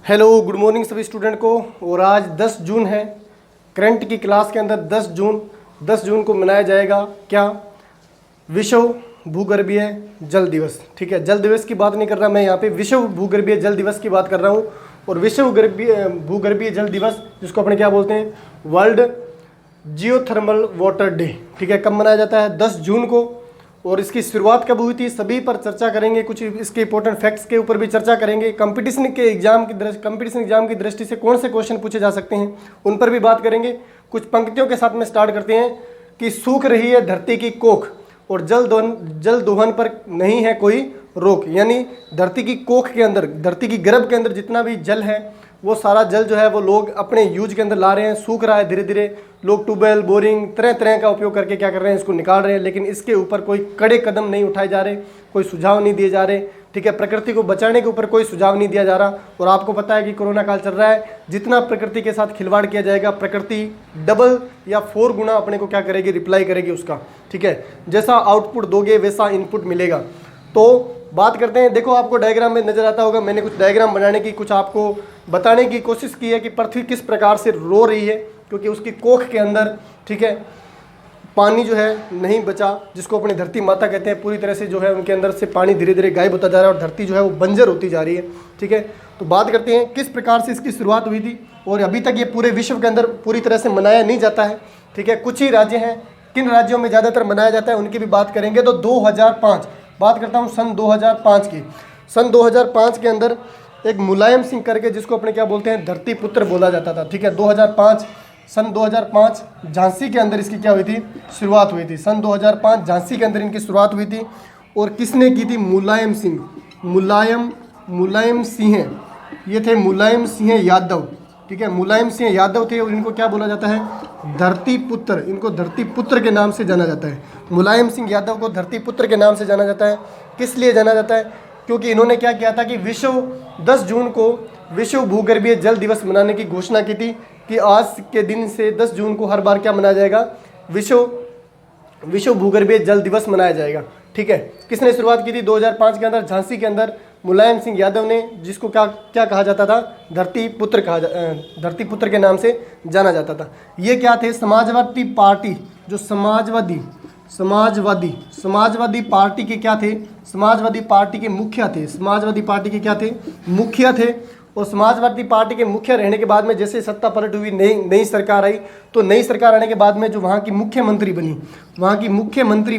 Hello good morning सभी student को। और आज 10 जून है। करंट की क्लास के अंदर 10 जून को मनाया जाएगा क्या, विश्व भूगर्भीय जल दिवस। ठीक है, जल दिवस की बात नहीं कर रहा मैं यहाँ पे, विश्व भूगर्भीय जल दिवस की बात कर रहा हूँ। और विश्व भूगर्भीय जल दिवस जिसको अपने क्या बोलते हैं, वर्ल्ड जियोथर्मल वाटर डे। ठीक है, कब मनाया जाता है, 10 जून को। और इसकी शुरुआत कब हुई थी, सभी पर चर्चा करेंगे, कुछ इसके इंपॉर्टेंट फैक्ट्स के ऊपर भी चर्चा करेंगे। कंपटीशन एग्जाम की दृष्टि से कौन से क्वेश्चन पूछे जा सकते हैं उन पर भी बात करेंगे। कुछ पंक्तियों के साथ में स्टार्ट करते हैं कि सूख रही है धरती की कोख और जल दोहन पर नहीं है कोई रोक। यानी धरती की कोख के अंदर, धरती की गर्भ के अंदर जितना भी जल है वो सारा जल जो है वो लोग अपने यूज के अंदर ला रहे हैं, सूख रहा है धीरे धीरे। लोग ट्यूबवेल, बोरिंग, तरह तरह का उपयोग करके क्या कर रहे हैं, इसको निकाल रहे हैं। लेकिन इसके ऊपर कोई कड़े कदम नहीं उठाए जा रहे, कोई सुझाव नहीं दिए जा रहे। ठीक है, प्रकृति को बचाने के ऊपर कोई सुझाव नहीं दिया जा रहा। और आपको पता है कि कोरोना काल चल रहा है, जितना प्रकृति के साथ खिलवाड़ किया जाएगा प्रकृति डबल या 4 गुना अपने को क्या करेगी, रिप्लाई करेगी उसका। ठीक है, जैसा आउटपुट दोगे वैसा इनपुट मिलेगा। तो बात करते हैं, देखो आपको डायग्राम में नजर आता होगा, मैंने कुछ डायग्राम बनाने की, कुछ आपको बताने की कोशिश की है कि पृथ्वी किस प्रकार से रो रही है, क्योंकि उसकी कोख के अंदर, ठीक है, पानी जो है नहीं बचा, जिसको अपनी धरती माता कहते हैं। पूरी तरह से जो है उनके अंदर से पानी धीरे धीरे गायब होता जा रहा है और धरती जो है वो बंजर होती जा रही है। ठीक है, तो बात करते हैं किस प्रकार से इसकी शुरुआत हुई थी। और अभी तक ये पूरे विश्व के अंदर पूरी तरह से मनाया नहीं जाता है। ठीक है, कुछ ही राज्य हैं, किन राज्यों में ज़्यादातर मनाया जाता है उनकी भी बात करेंगे। तो 2005 बात करता हूँ, सन 2005 की। सन 2005 के अंदर एक मुलायम सिंह करके, जिसको अपने क्या बोलते हैं, धरती पुत्र बोला जाता था। ठीक है, सन 2005 झांसी के अंदर इसकी क्या हुई थी, शुरुआत हुई थी। सन 2005 झांसी के अंदर इनकी शुरुआत हुई थी। और किसने की थी, मुलायम सिंह, मुलायम सिंह, ये थे मुलायम सिंह यादव। ठीक है, मुलायम सिंह यादव थे और इनको क्या बोला जाता है, धरती पुत्र। इनको धरती पुत्र के नाम से जाना जाता है। मुलायम सिंह यादव को धरती पुत्र के नाम से जाना जाता है। किस लिए जाना जाता है, क्योंकि इन्होंने क्या किया था कि 10 जून को विश्व भूगर्भीय जल दिवस मनाने की घोषणा की थी कि आज के दिन से 10 जून को हर बार क्या मनाया जाएगा, विश्व भूगर्भीय जल दिवस मनाया जाएगा। ठीक है, किसने शुरुआत की थी 2005 के अंदर, झांसी के अंदर मुलायम सिंह यादव ने, जिसको क्या कहा जाता था, धरती पुत्र के नाम से जाना जाता था। ये क्या थे, समाजवादी पार्टी, जो समाजवादी पार्टी के क्या थे, समाजवादी पार्टी के मुखिया थे। समाजवादी पार्टी के क्या थे, मुखिया थे। और समाजवादी पार्टी के मुखिया रहने के बाद में जैसे सत्ता पलट हुई, नई सरकार आई, तो नई सरकार आने के बाद में जो वहाँ की मुख्यमंत्री बनी, वहाँ की मुख्यमंत्री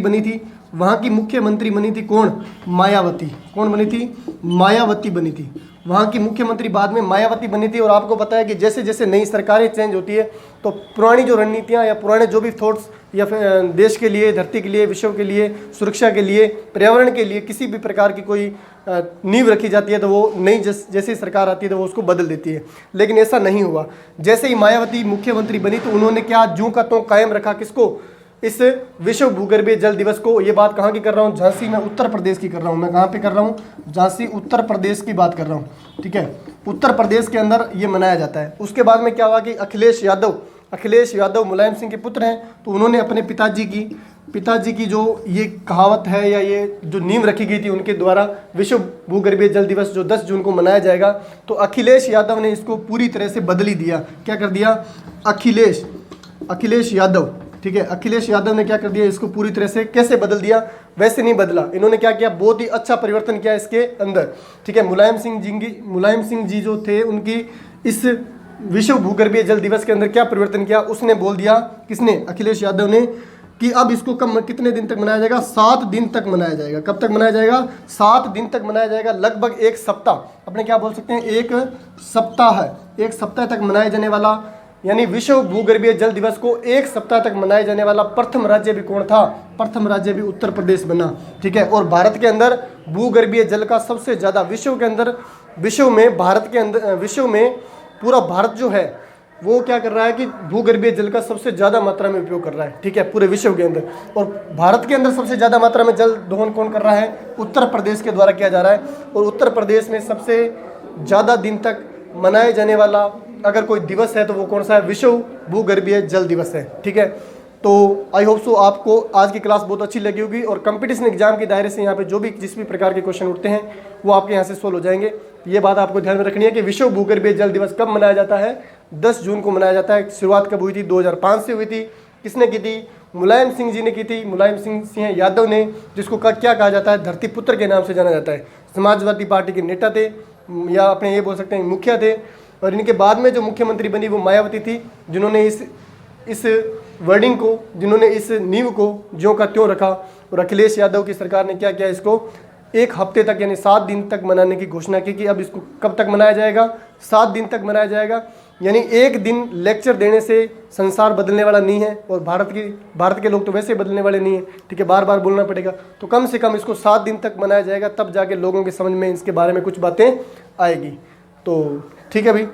बनी थी कौन, मायावती। कौन बनी थी, मायावती बनी थी। वहाँ की मुख्यमंत्री बाद में मायावती बनी थी। और आपको पता है कि जैसे जैसे नई सरकारें चेंज होती है तो पुरानी जो रणनीतियाँ या पुराने जो भी थॉट्स या फिर देश के लिए, धरती के लिए, विश्व के लिए, सुरक्षा के लिए, पर्यावरण के लिए किसी भी प्रकार की कोई नींव रखी जाती है तो वो नई जैसी सरकार आती है तो वो उसको बदल देती है। लेकिन ऐसा नहीं हुआ। जैसे ही मायावती मुख्यमंत्री बनी तो उन्होंने क्या, ज्यों का त्यों कायम रखा, किसको, इस विश्व भूगर्भीय जल दिवस को। ये बात कहाँ की कर रहा हूँ, झांसी में, उत्तर प्रदेश की कर रहा हूँ। मैं कहाँ पे कर रहा हूँ, झांसी उत्तर प्रदेश की बात कर रहा हूँ। ठीक है, उत्तर प्रदेश के अंदर ये मनाया जाता है। उसके बाद में क्या हुआ कि अखिलेश यादव मुलायम सिंह के पुत्र हैं, तो उन्होंने अपने पिताजी की जो ये कहावत है या ये जो नींव रखी गई थी उनके द्वारा, विश्व भूगर्भीय जल दिवस जो 10 जून को मनाया जाएगा, तो अखिलेश यादव ने इसको पूरी तरह से बदल ही दिया। क्या कर दिया, अखिलेश यादव। ठीक है, अखिलेश यादव ने क्या कर दिया, इसको पूरी तरह से कैसे बदल दिया, वैसे नहीं बदला। इन्होंने क्या किया, बहुत ही अच्छा परिवर्तन किया इसके अंदर। ठीक है, मुलायम सिंह जी जो थे, उनकी इस विश्व भूगर्भीय जल दिवस के अंदर क्या परिवर्तन किया, उसने बोल दिया, किसने, अखिलेश यादव ने, कि अब इसको कितने दिन तक मनाया जाएगा, 7 दिन तक मनाया जाएगा। कब तक मनाया जाएगा, 7 दिन तक मनाया जाएगा, लगभग 1 सप्ताह। अपने क्या बोल सकते हैं, 1 सप्ताह तक मनाया जाने वाला, यानी विश्व भूगर्भीय जल दिवस को 1 सप्ताह तक मनाए जाने वाला प्रथम राज्य भी कौन था, प्रथम राज्य भी उत्तर प्रदेश बना। ठीक है, और भारत के अंदर भूगर्भीय जल का सबसे ज़्यादा, विश्व में पूरा भारत जो है वो क्या कर रहा है कि भूगर्भीय जल का सबसे ज़्यादा मात्रा में उपयोग कर रहा है। ठीक है, पूरे विश्व के अंदर। और भारत के अंदर सबसे ज़्यादा मात्रा में जल दोहन कौन कर रहा है, उत्तर प्रदेश के द्वारा किया जा रहा है। और उत्तर प्रदेश में सबसे ज़्यादा दिन तक मनाए जाने वाला अगर कोई दिवस है तो वो कौन सा है, विश्व भूगर्भीय जल दिवस है। ठीक है, तो आई होप सो आपको आज की क्लास बहुत अच्छी लगी होगी और कंपटीशन एग्जाम के दायरे से यहाँ पे जो भी जिस भी प्रकार के क्वेश्चन उठते हैं वो आपके यहाँ से सोल्व हो जाएंगे। ये बात आपको ध्यान में रखनी है कि विश्व भूगर्भीय जल दिवस कब मनाया जाता है? 10 जून को मनाया जाता है। शुरुआत कब हुई थी? 2005 से हुई थी। किसने की थी? मुलायम सिंह जी ने की थी, मुलायम सिंह यादव ने, जिसको क्या कहा जाता है? धरती पुत्र के नाम से जाना जाता है। समाजवादी पार्टी के नेता थे या अपने ये बोल सकते हैं मुखिया थे। और इनके बाद में जो मुख्यमंत्री बनी वो मायावती थी, जिन्होंने इस वर्डिंग को, जिन्होंने इस नींव को ज्यों का त्यों रखा। और अखिलेश यादव की सरकार ने क्या किया? इसको 1 हफ्ते तक यानी 7 दिन तक मनाने की घोषणा की कि अब इसको कब तक मनाया जाएगा? 7 दिन तक मनाया जाएगा। यानी एक दिन लेक्चर देने से संसार बदलने वाला नहीं है और भारत के लोग तो वैसे बदलने वाले नहीं है, ठीक है, बार बार बोलना पड़ेगा। तो कम से कम इसको 7 दिन तक मनाया जाएगा, तब जाके लोगों के समझ में इसके बारे में कुछ बातें आएगी। तो ठीक है भाई।